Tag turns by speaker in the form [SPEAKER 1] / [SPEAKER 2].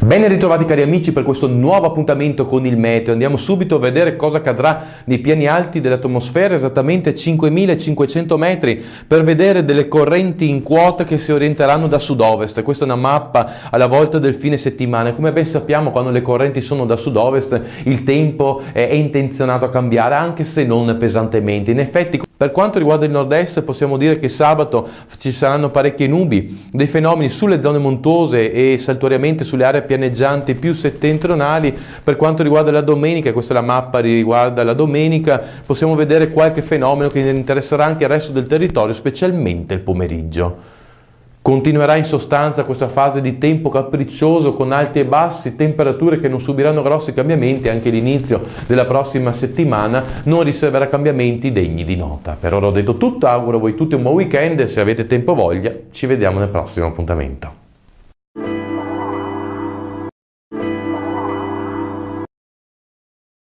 [SPEAKER 1] Ben ritrovati cari amici per questo nuovo appuntamento con il meteo. Andiamo subito a vedere cosa accadrà nei piani alti dell'atmosfera, esattamente 5500 metri, per vedere delle correnti in quota che si orienteranno da sud-ovest. Questa è una mappa alla volta del fine settimana. Come ben sappiamo, quando le correnti sono da sud-ovest il tempo è intenzionato a cambiare, anche se non pesantemente. In effetti, per quanto riguarda il nord-est, possiamo dire che sabato ci saranno parecchie nubi, dei fenomeni sulle zone montuose e saltuariamente sulle aree pianeggianti più settentrionali. Per quanto riguarda la domenica, questa è la mappa riguarda la domenica, possiamo vedere qualche fenomeno che interesserà anche il resto del territorio, specialmente il pomeriggio. Continuerà in sostanza questa fase di tempo capriccioso con alti e bassi, temperature che non subiranno grossi cambiamenti. Anche l'inizio della prossima settimana non riserverà cambiamenti degni di nota. Per ora ho detto tutto, auguro a voi tutti un buon weekend e se avete tempo e voglia ci vediamo nel prossimo appuntamento.